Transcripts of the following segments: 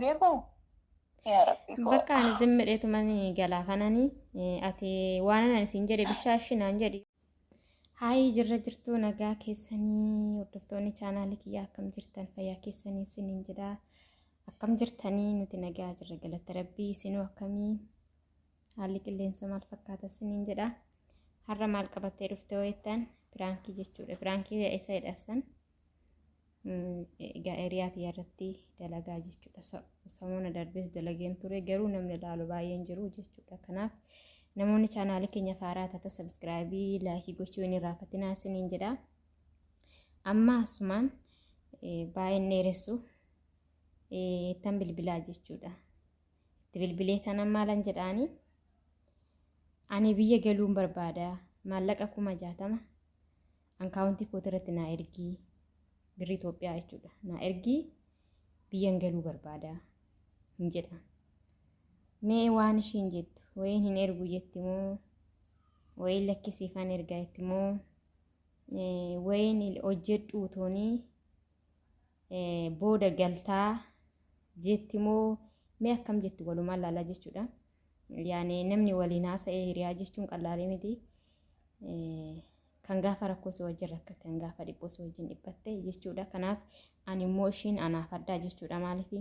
beeku yaa rabbi koo. Bakka ani zimmidheetu mani galaa kanani ati waan ani siin jedhe bishaashinaan jedhi. Hayi jirra jirtuu nagaa keessanii hordoftoonni chaanaalii kiyyaa akkam jirtan fayyaa keessanii isiniin jedha. Akkam jirtanii nuti nagaa jirra galata rabbii isinuu akkamii haalli qilleensa maal fakkaata isiniin jedha. Har'a maal qabattee dhufte ho'ettan piraankii jechuudha. Piraankii isa hidhasan hiriyaati irratti dalagaa jechuudha. Samoona darbees dalageen ture garuu namni ilaalu baay'een jiru jechuudha. Kanaaf namoonni chaanaalii keenya faaraa taata sabskraayibii laayikii gochuu hin irraanfatinaa isiniin jedha. Amma asumaan baay'een dheeressu tan bilbilaa jechuudha. Itti bilbilee tanan maalan jedhaani ani biyya galuun barbaada maallaqa 60,000 ankaawuntii kootii irratti naa ergii birrii Itoophiyaa jechuudha. Naa ergii biyyan galuu barbaada hin jedha. Mee waan ishiin jettu wayin hin ergu jetti moo wayin lakkisiifan ergaa jetti moo wayin hojjedhu toonii booda galtaa jetti moo mee akkam jetti walumaan laalaa jechuudha. Yaani namni waliin haasa'ee hiriyaa jechuun qallaalee miti. Kan gaafa rakkoo si wajjin rakkate kan gaafa dhibboo si wajjin dhiphatte jechuudha. Kanaaf ani immoo ishiin anaaf addaa jechuudha. Maaliif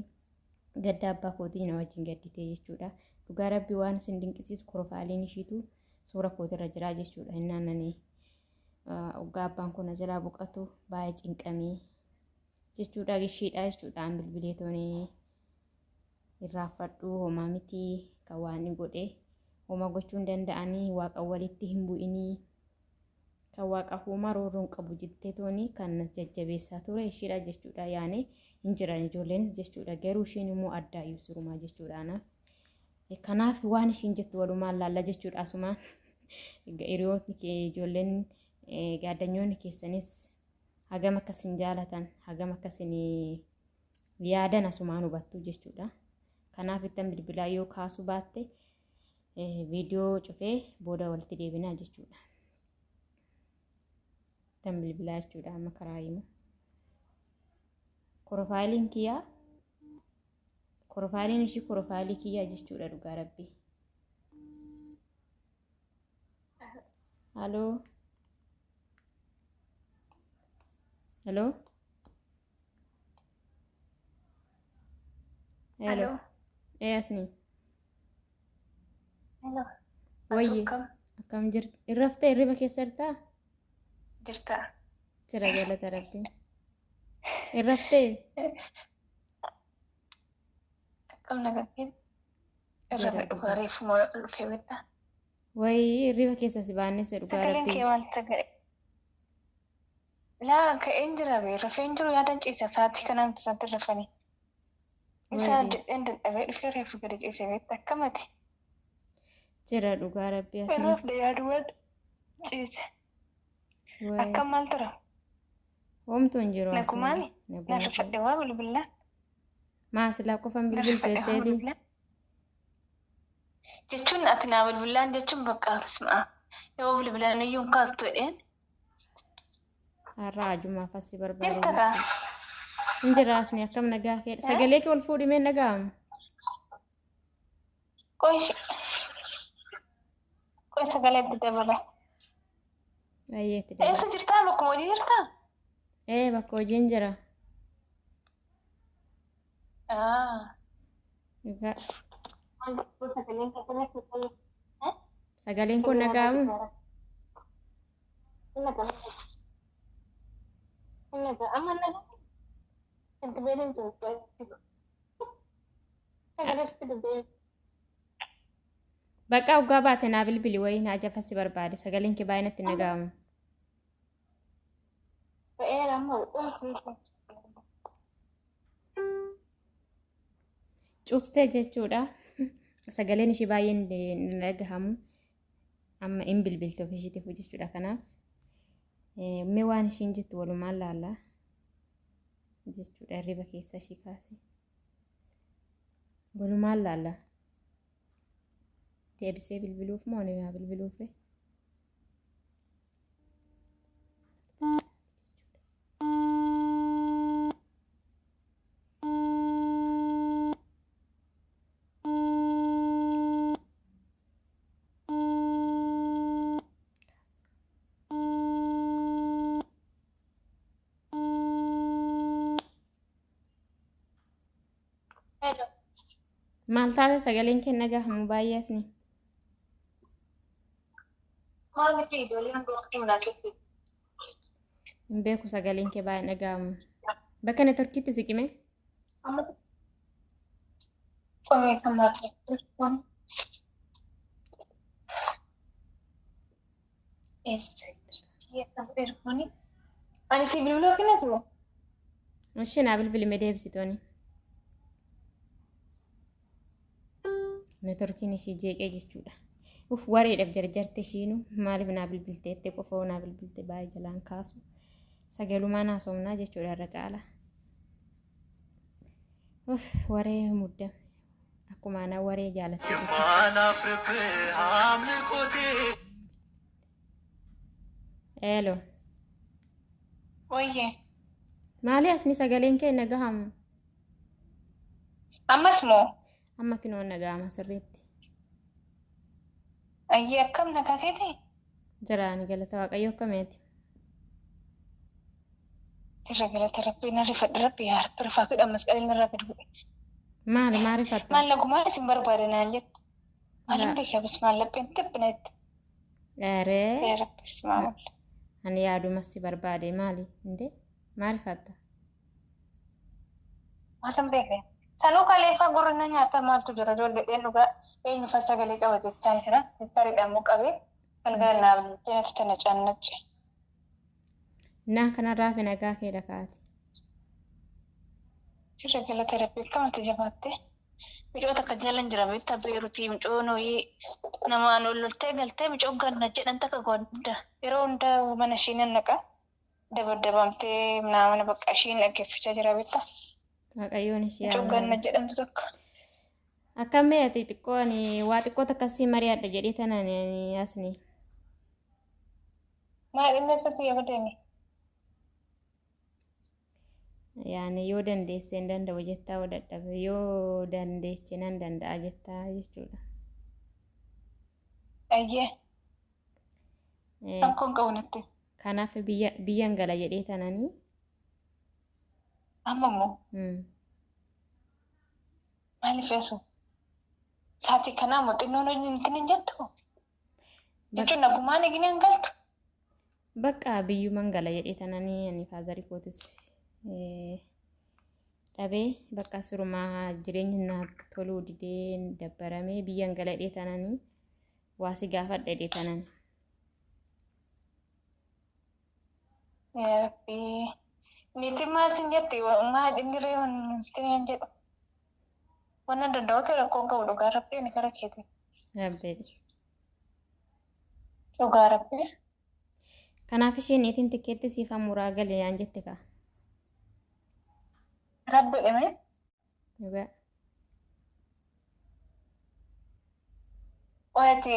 gadda abbaa kootii na wajjin gadditee jechuudha. Dhugaa rabbii waan isin dinqisiisu profaayiliin ishiitu suura kootirra jira jechuudha. Hinnaannanii waggaa abbaan kun jalaa boqatu baay'ee cinqamee jechuudha. Ishiidha jechuudha. An bilbilee toonii irraanfadhu homaa miti kan waan godhe homaa gochuu hin danda'anii waaqa walitti hin bu'inii. Kan waaqa homaa rooroon qabu jettee toonii kan jajjabeessaa ture ishiidha jechuudha. Yaani hin jiran ijoolleenis jechuudha. Garuu ishiin immoo addaa ibsurumaa jechuudha. Kanaaf waan ishiin jettu walumaan laalla jechuudha. Asumaan hiriyoonni ijoolleen gaaddanyoonni keessanis hagam akkasin jaalatan hagam akkasin yaadan asumaan hubattu jechuudha. Kanaaf ittan bilbilaa yoo kaasuu baatte viidiyoo cufee booda walitti deebinaa jechuudha. Tan bilbilaa jechuudha amma karaa himu. Profaayiliin kiyyaa profaayiliin ishii profaayilii kiyyaa jechuudha dhugaa rabbii. Halloo. Halloo. Halloo. Asni. Hello. Wayye. Akkam jirti? Irraftee irriba keessa jirtaa? Jirta. Jira galata rabbii. Irraftee? Akkam nagadeen? Irra dhugaa reefuma dhufee beektaa? Wayii irriba keessa si baannese dhugaa Sagaleen rabbii. kee waan sagalee. Laa ka'een jira bee rafeen jiru yaadan ciisa sa'aatii kanaan isaatti rafanii. Isaa jedheen dadhabee dhufee reefu gadi ciise beektaa akkamati? Jira dhugaa rabbii asni. Irraaf yaaduwwan ciise. Akkam maal tura? Homtuu hin jiru asni. Nagumaani? Naan rafadhe waa bilbilaan? Maasilaa qofan bilbilteeteeti. Jechuun ati naa bilbilaan jechuun bakka asmaa. Yoo bilbilaan iyyuu hin kaastu jedheen. Har'a ajumaaf asii Jirta barbaade. kaa? Hin jira asni akkam nagaa kee. Sagalee kee ol fuudhimee nagaamu. Qoy sagalee itti dabala. Ayyeetti dabala. Eessa jirtaa? Bakkuma hojii jirtaa? Bakka hojiin jira. Dhugaa. Sagaleen kun nagaamu. Bakka dhugaa baate naa bilbili wayii naa jafasi barbaade sagaleen kee baay'inatti nagaamu. Cuftee jechuudha. Sagaleen ishii baay'een nagahamu. Amma hin bilbilte ofii ishiitiif jechuudha. Kanaaf mee waan ishiin jettu walumaan laallaa jechuudha. Irriba keessa ishii kaase. Walumaan laallaa. Deebisee bilbiluuf moo ni yaa bilbiluuf? Hello. Maal taate sagaleen kee nagahamu baay'ee asni. Maal fi ijoolleen gosti mul'atu. Hin beeku sagaleen kee baay'ee nagahamu. Bakka neetworkiitti siqime. Amma qomee kan maal Eessi ani si bilbiloo kennatu Isheen haa bilbilimee deebisitooni. Neetworkiin ishii jeeqee jechuudha. Uf wareedhaaf jarjarte ishiinu maaliif naa bilbiltee itti qofoo naa bilbilte baay'ee jalaan kaasu. Sagalumaa naa somnaa jechuudha irra caala. Uf waree muddame. Akkuma ana waree jaalatte. Hello. Oye. Maali asni sagaleen kee nagahamu? Ammas moo? Amma kinoo nagahama sirriitti. Ayyee akkam nagaa keeti? Jiraani galata waaqayyo akkameeti? Jirra galata rabbii na rifadha rabbii yaa rabbi rifaatuudha masqaliin irraa gad bu'e. Maal rifatta? Maal nagumaan isin barbaade naan jette. Maalin beekaa bismaan lapheen xibbineetti. Eree. Yaa rabbi bismaan mulle. Ani yaadumas si barbaade maali? Inde maal rifatta? Maalin beekee? Sanuu kaleeffaa gurrina nyaata maaltu jira ijoollee dhugaa eenyu fa sagalee qaba jechaan jira. Sistariidhaan moo qabee galgala naa bilbiltee natti tana caannacce. Naa kanarraa fi nagaa kee dhakaati. Jirra galata rabbii akkamatti jabaattee micoota akka jalan jira beektaa beerutii micoon hoyii namaan ol loltee galtee micoo ganna jedhan takka godda yeroo hundaa mana ishiin naqa dabadabamtee mana bakka ishiin dhaggeeffachaa jira beektaa. Waaqayyoon ishee Micoo ganna jedhamtu tokko. Akkam beekti xiqqoo ani waa xiqqoota akkasii mari'adha jedhee tanaan asni. Maal inni eessatti yabadeeni? Yaani yoo dandeesse hin danda'u jettaa yoo dadhabe yoo dandeeche nan danda'a jettaa jechuudha. Ayyee. Rakkoon qabu natti. Kanaaf biyyan gala jedhee tananii. Amma immoo. Maaliif eessu? Saatii kanaa moo xinnoon hojiin hin jettu? Jechuun nagumaan eegni hin galtu? Bakka biyyuman gala jedhee tananii ani faazarii kootis dhabee bakka sirumaa jireenya naa toluu didee dabbaramee biyyan gala jedhee tananii waasi gaafadha jedhee tananii. Yaa rabbii. Niitiin maal sin jetti? Maa dhingiree wanti hin jedhu. Wanna danda'u ta'e rakkoon qabu dhugaa rabbii ni kara keeti. Rabbeeti. Dhugaa rabbii. Kanaaf isheen niitiin tikkeetti siif hamuuraa galee yaan jette kaa. Rabbi dhimee. Dhugaa. Waati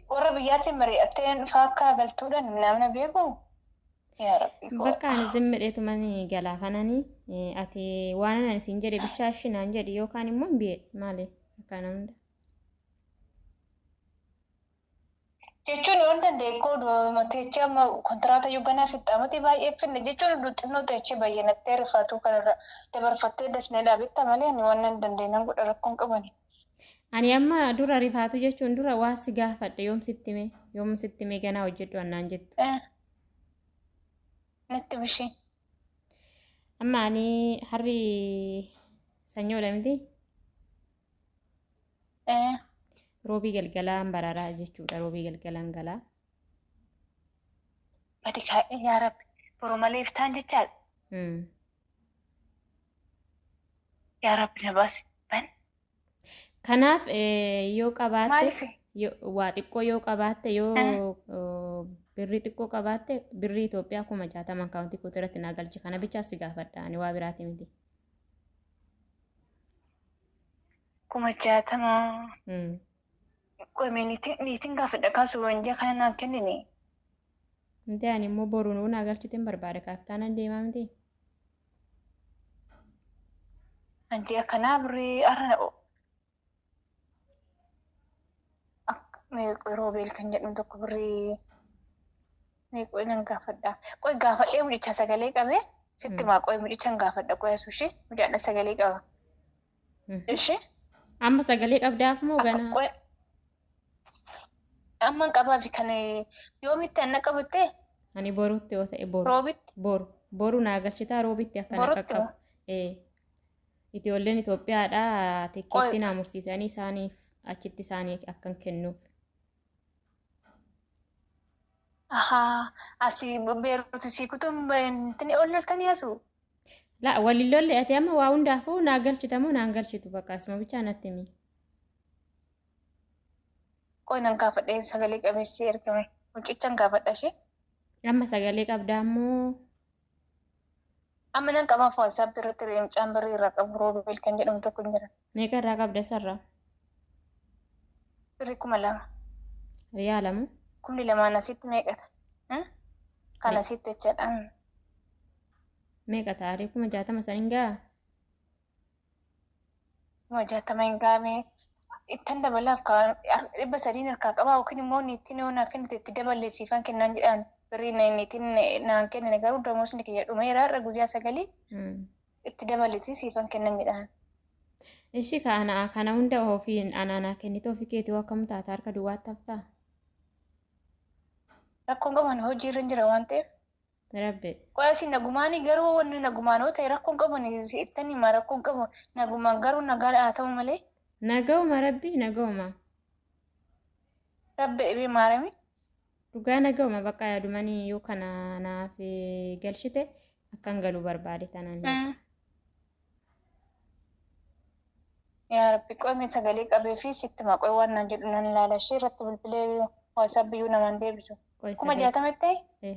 warra biyyaatiin mari'atteen faakkaa galtuudhaan namna beeku. Yaa rabbii. Bakka ani zimmidheetu mani galaafananii ati waan ani siin jedhe bishaashinaan jedhi yookaan immoo hin bi'e maali akka namni. Jechuun yoo danda'e koo mateecha kontiraata yooganaa fixaamati baay'ee finne jechuun xinnoo ta'echi bayyanattee rifaatuu kanarra dabarfattee dasnee dhaabitta malee ani waan hin dandeenye godha rakkoon qabani. Ani amma dura rifaatu jechuun dura waa si gaafadhe yoom sitti mee ganaa hojjedhu annaan jettu. Natti bishii. Amma ani harri sanyoodha miti. Roobii galgalaan bararaa jechuudha. Roobii galgalaan galaa. Badi kaa'ee yaa rabbi. Boroo malee iftaan jechaadha. Yaa rabbi na baasi. Ban. Kanaaf yoo qabaatte. Maaliif? Waa xiqqoo yoo qabaatte yoo birrii xiqqoo qabaatte birrii Itoophiyaa 60 akaawuntii kootii irratti naa galchi. Kana bichaa si gaafadha. Ani waa biraati miti. 60. Qoomee niitiin gaafadha kaasuu wanjaa kana naan kennini. Inti ani immoo boru nuu naa galchitiin barbaade kaaftaan deemaa miti. Anti akkanaa birrii arra roobeel kan jedhamu tokko birrii meeqoo nan gaafadha. Qoy gaafadhee mucicha sagalee qabee sitti maa qoy mucichan gaafadha qoy asuushi mucaadha sagalee qaba. Ishee Amma sagalee qabdaaf moo akka ganaa? qoe amman qabaa fi kan yoomitti anna qabatte Ani boruutti yoo ta'e roobitti boru naa galchitaa roobitti akkana borutti qaqqabu. Ijoolleen Itoophiyaadhaa qoe tikkeetti naa mursiisanii isaaniif achitti isaanii akkan kennuuf. asii beeruuti sii kutuun intini ol loltanii asuu La waliin lolle ati amma waa hundaafuu naa galchita moo naan galchitu bakka asuma bichaa natti himi. qoe nan gaafadhee sagalee qabeessii ergame mucichan gaafadha ishee Amma sagalee qabdaa moo amma nan qabaaf waasaap irratti mucaan birrii irraa qabu roobeel kan jedhamu tokko hin jira meeqa irraa qabda sarara? birrii 2,000 Riyaalamu? 2,000 asitti meeqata kan asitti jechaadha Meeqa ta'a? 60,000 san hin ga'a? 60 hin gaame ittan dabalaaf 300 harkaa qabaa yookiin immoo niitiin yoo naa kennite itti daballeessiifan kennaan jedhaan birrii niitiin naan kennine garuu damoosni kiyya dhumeera irra guyyaa 9 itti daballeessi siifan kennan jedhaan. Ishi kana hunda ofiin anaanaa kennite ofii keetii akkam taata harka duwwaatti haftaa? Rakkoon qaban hojii irra jira waan ta'eef. Rabbe. Qoya si nagumaanii garuu wanni nagumaan yoo ta'e rakkoon qaban ittanii maa rakkoon qabu nagumaan garuu nagaadha haa ta'u malee. Nagahuma rabbi nagahuma. Rabbe dhibee maarami. Dhugaa nagahuma bakka yaadumanii yoo kana naaf galchite akkan galuu barbaade tanaan. Yaa rabbi qoyme sagalee qabee fi sitti maqoy waan naan jedhu nan ilaala ishee irratti bilbilee waasaap biyyuu namaan deebisu. 60 ta'e?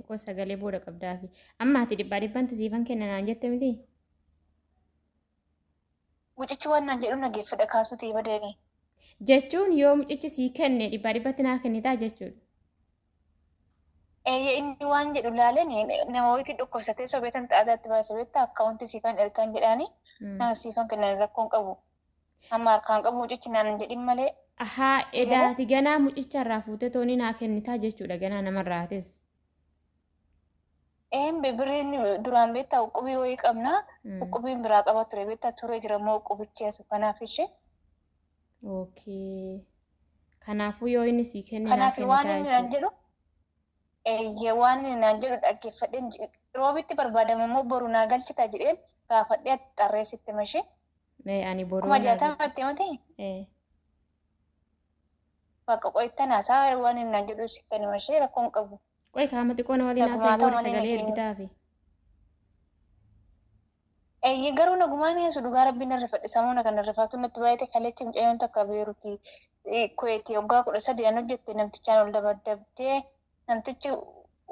Qoy sagalee booda qabdaafi. Amma ati dhibbanti siifan kenna naan jette miti? Mucichi waan naan jedhu nageeffadha kaasuutii badeeni. Jechuun yoo mucichi sii kenne dhibbatti naa kennitaa jechuudha. Inni waan jedhu laaleen namooti dhukkubsatee sobeetan xaadaatti baasee beektaa akkaawuntii siifan ergaan jedhaani nama siifan kennan rakkoon qabu. Amma harkaan qabu mucichi naan jedhin malee. Edaati ganaa mucicha irraa fuutee toonii naa kennitaa jechuudha ganaa namarraatis. Birriin duraan beektaa uqubii wayii qabnaa uqubiin biraa qaba ture beektaa turee jira moo uqubichi asu kanaaf ishee. Kanaafuu yoo inni sii kenne naa kanaaf waan kennitaa inni naan jedhu waan inni naan jedhu dhaggeeffadheen roobitti barbaadama moo boru naa galchitaa jedheen gaafadhee ati xarreessitti mashee. Ani boruu 60 itti mati? Bakka qo'ittan haasaa waan inni naan jedhu sittani mashee rakkoon qabu. Qoy kaama xiqqoona waliin haasa'e booda sagalee ergitaafi. Garuu nagumaan yesu dhugaa rabbiin irrifadhe samuuna kan irrifaatu natti baay'ate kaleechi mucayyoon takka beeruti kuweetii waggaa 13 an hojjette namtichaan ol dabaddabdee namtichi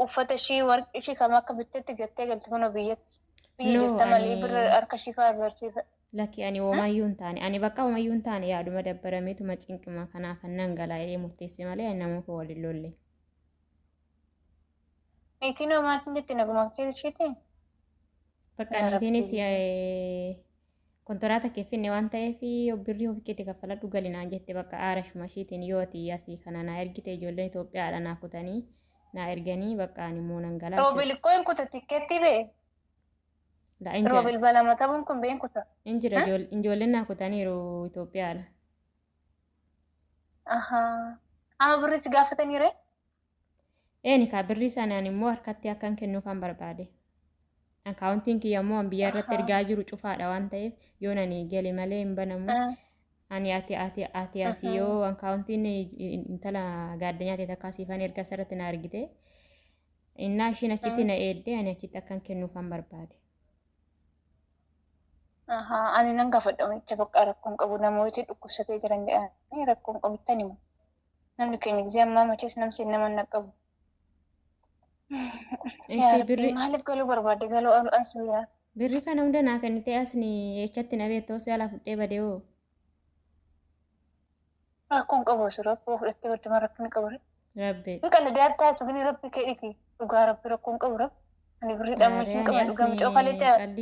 uffata ishii warqi ishii kam akka bittetti gattee galte kunoo biyyatti. Biyya jirta malee birra harka ishii fa'aa agarsiisa. Lakki ani homayyuu hin taane ani bakka homayyuu hin taane yaaduma dabbarameetuma cinqima kanaaf annan galaa'ee murteesse malee ani nama koo waliin lolle. Niitiin homaas jetti nagumaan keessatti. Bakka niitiinis kontiraata keeffinne waan ta'eef birrii ofii keetti kaffaladhu galinaan jette bakka aarashuma ishiitiin yoo ati asii kana naa ergite ijoolleen Itoophiyaadha naa kutanii naa erganii bakka ani immoo nan galaa. Roobil qoyin kuta tikkeetti bee. Roobil balama ta'uun kun been kuta. Injira ijoolleen naa kutaniiru Itoophiyaadha. Amma birrii si gaafataniire? Kaa birrii sanaan immoo harkatti akkan kennuufan barbaade. Akkaawuntiin kiyya immoo biyya irratti ergaa jiru cufaadha waan ta'eef yoo nani gale malee hin banamu. Ani ati asii yoo akkaawuntiin intala gaaddanyaa ta'e takka siifan ergaa sarratti na argite. Innaa ishiin achitti na eeddee ani achitti akkan kennuufan barbaade. Ani nan gaafadha jecha bakka rakkoon qabu namooti dhukkubsatee jiran jedhanii rakkoon qabatan himu. Namni keenya gisee ammaa machees namsi nama na qabu. Maaliif galuu barbaadde galuu asirraa? Birri kana hunda naa kennite asni echatti na beektoo si ala fudhee badee hoo? Rakkoon qabu asirraa fudhattee baddama rakkoon qabu. Rabbi. Hin qallee daaddaa asugni rabbi kee dhiti dhugaa rabbi rakkoon qabu rabbi. Ani birrii dhammachuun qaba dhugaa micoo kalee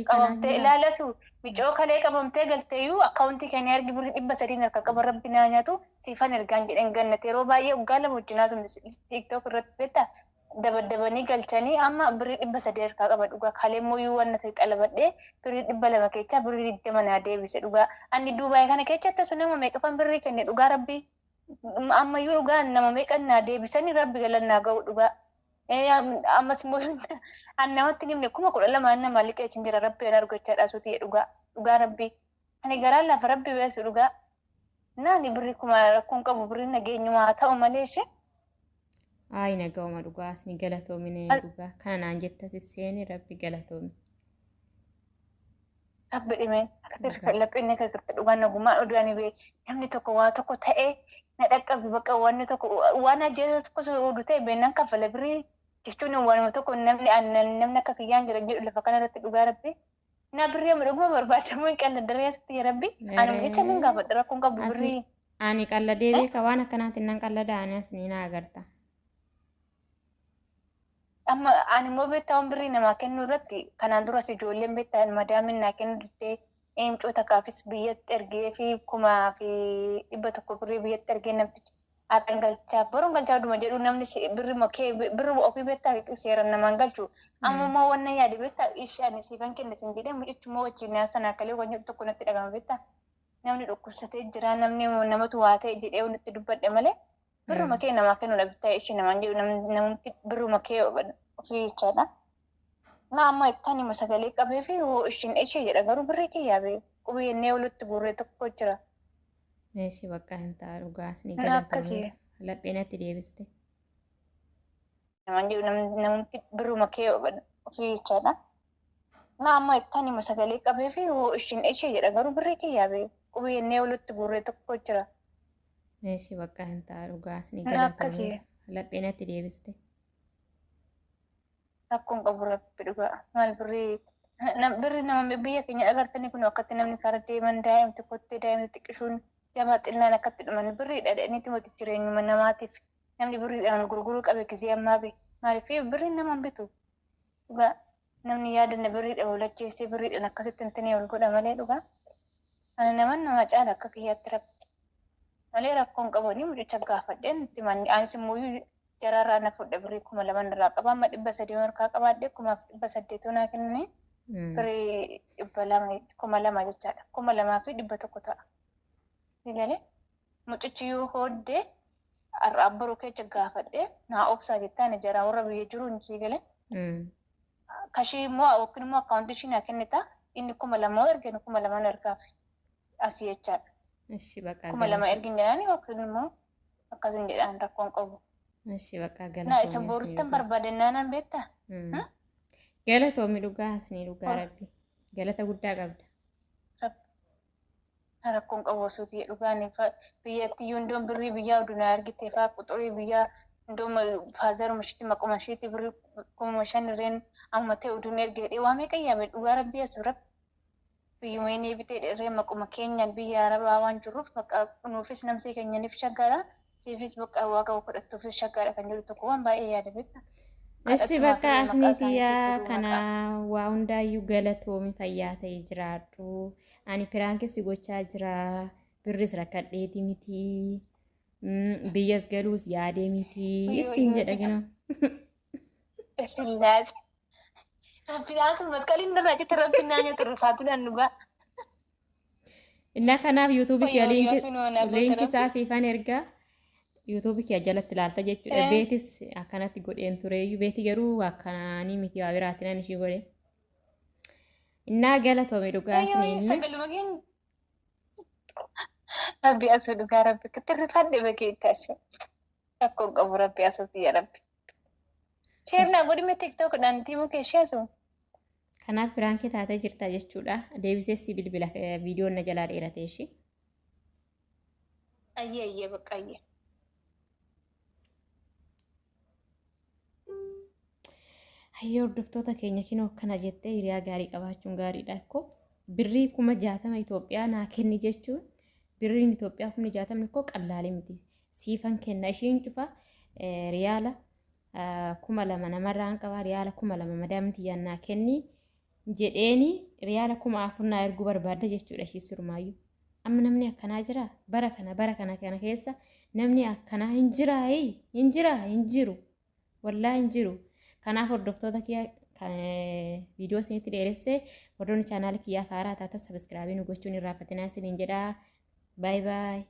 qabamtee ilaalasu micoo kalee qabamtee galteeyyuu akkaawuntii keenya ergi birrii 300 harka qaba rabbi naa nyaatu siifan ergaan jedhan gannate yeroo baay'ee waggaa lama wajjinaa sun tiktook irratti beektaa dabadabanii galchanii amma birrii 300 harkaa qaba dhugaa. Kaleemmoo yoo waan ta'e qalabadhee birrii 200 keessa birrii 20 naa deebise dhugaa. Ani Duubaay kana keessatti sun nama meeqafan birrii kenne dhugaa rabbii. Ammayyuu dhugaa nama meeqan naa deebisanii rabbi galannaa ga'u dhugaa. Ammas immoo an namatti nimne 12,000 nama liqee cin jira rabbi an argachaadha suutii dhugaa. Dhugaa rabbii. Ani garaa lafa rabbi beesu dhugaa. Naani birrii kuma rakkoon qabu birrii nageenyumaa haa ta'u malee ishee. Ay nagauma dhugaas ni galatoomine dhugaa kana naan jettas seeni rabbi galatoomi. Rabbi dhimeen akka tirsa laphinne kirkirti dhugaan nagumaan oduudhaan bee namni tokko waa tokko ta'ee na dhaqqabi bakka wanni tokko waan ajjeesa tokko oduu ta'e beennan kaffala birrii jechuun waanuma tokko namni akka kiyyaan jira jedhu lafa kana irratti dhugaa rabbi. Na birrii amma dhuguma barbaadamu hin qalla daree asitti yaa rabbi. Ani jecha min gaafadha rakkoon qabu birrii. Ani qalla deebii ka waan akkanaatiin nan qalla da'anii as ni na agarta. Amma ani immoo beektaa birrii namaa kennuu irratti kanaan duras ijoolleen beektaa madaamin naa kennu diddee eemcoota kaafis biyyatti ergee fi 1,100 birrii biyyatti ergee namtichi haadhaan galchaa boruun galchaa dhuma jedhu namni birrii ofii beektaa seeran namaan galchu. Amma immoo wannan yaade beektaa isheen siifan kenne sin jedhee mucichi immoo wajjin nyaasa kalee waan jedhu tokko natti dhagama beektaa. Namni dhukkubsatee jira namni namatu waa ta'e jedhee nutti dubbadhe malee. Birruma kee namaa kennuudha bittaa ishee namaan jedhu namatti birruma kee ofii jechaadha. Na amma ittaan hima sagalee qabee fi ishiin ishee jedha garuu birrii kee yaabee qubeennee walitti guurree tokko jira. Meeshii bakka hin ta'a dhugaas ni galatoomne lapheenatti deebiste. Namaan jedhu namatti birruma kee ofii jechaadha. Na amma ittaan hima sagalee qabee fi ishiin ishee jedha garuu birrii kee yaabee qubeennee walitti guurree tokko jira. Meeshii bakka hin ta'a dhugaas ni galatoomne lapheenatti deebiste. Rakkoon qabu rabbi dhugaa maal birrii nama biyya keenya agartanii kun akkatti namni karaa deeman daa'imti kottee daa'imti xiqqishuun jabaa xinnaan akkatti dhuman birrii dhadhaniiti mootii jireenyuma namaatiif namni birriidhaan gurguruu qabe gisee ammaa bee maaliif birriin nama bitu dhugaa namni yaadanna birriidhaan walacheessee birriidhaan akkasitti hintinee ol godha malee dhugaa ani nama caala akka kiyyaatti rabbi malee rakkoon qabanii mucicha gaafadheen itti manni anis immoo jararraa na fudha birrii 2,000 irraa qaba amma 300 harkaa qabaadhe 1,800 naa kennanii birrii 2,000 jechaadha 2,100 ta'a. Sigalee mucichi yoo hooddee abbaruu keessa gaafadhe naa obsaa jettaan jaraa warra biyya jiru hin sigalee. Kashii immoo yookiin immoo akkaawuntii ishii naa kennita inni 2,000 ergeen 2,000 ergaaf asii jechaadha. 2,000 ergin jedhanii yookiin immoo akkasiin jedhaan rakkoon qabu. Meeshii bakka galatoomne. Na isa boortan barbaadannaan beektaa? Galatoomni dhugaa asni dhugaa rabbi. Galata guddaa qabda. Rakkoon qabu osuutii dhugaan biyyatti iyyuu indoon birrii biyyaa odunaa argitee fa'aa quxurii biyyaa indoon faazar mashiitti maquma ishiitti birrii 5,000 irreen amma ta'e oduun ergee waa meeqa yaabee dhugaa rabbii asuu rabbi. Biyyuma inni bitee irree maquma keenyaan biyya arabaa waan jirruuf bakka nuufis namsee keenyaniif shaggaadha. Siifis bakka waaqa godhattuufis shaggaadha kan jedhu tokko waan baay'ee yaada beektaa. Eshi bakka asniitiyaa kana waa hundaayyuu galatoomi fayyaa ta'ee jiraadhu. Ani piraankessi gochaa jira birris rakkadheeti miti. Biyyas galuus yaadee miti. Isin jedha gina. Sillaas. Rabbinaas masqaliin irraa citti rabbinaa nyaata rufaatu nan dhugaa. Inna kanaaf yuutuubii kee liinkii isaa siifan ergaa. YouTube kee jalatti ilaalta jechuudha. Beetis akkanatti godheen tureeyyuu beeti garuu akkanaanii miti waa biraatiin ani ishii godhe. Innaa galatoome dhugaa isiniin. Rabbi asuu dhugaa rabbi kitti rifadhe bakeettaasi. Rakkoon qabu rabbi asuu biyya rabbi. Sheernaa godhime TikTokdhaan tiimuu keeshee asuu. Kanaaf biraankee taatee jirta jechuudha. Deebiseessi bilbila viidiyoon na jalaa dheeratee ishii. Ayyee bakka ayyee. Hayyoo hordoftoota keenya kinoo akkana jettee hiriyaa gaarii qabaachuun gaariidha akkoo birrii 60,000 Itoophiyaa naa kenni jechuun birriin Itoophiyaa 60,000 akkoo qallaalee miti siifan kenna ishiin cufa riyaala 2,000 namarraan qabaa riyaala 2,000 madaamti yaannaa kenni jedheeni riyaala 4,000 naa erguu barbaadda jechuudha ishii surmaayyuu amma namni akkanaa jira bara kana keessa namni akkanaa hin jiru wallaahi hin jiru. Kanaaf hordoftoota kiyya viidiyoo isinitti dheeressee hordofni chaanaala kiyyaa haaraa taatan sabiskiraabii nu gochuun irraa fatinaa isiniin jedhaa. Baay baay.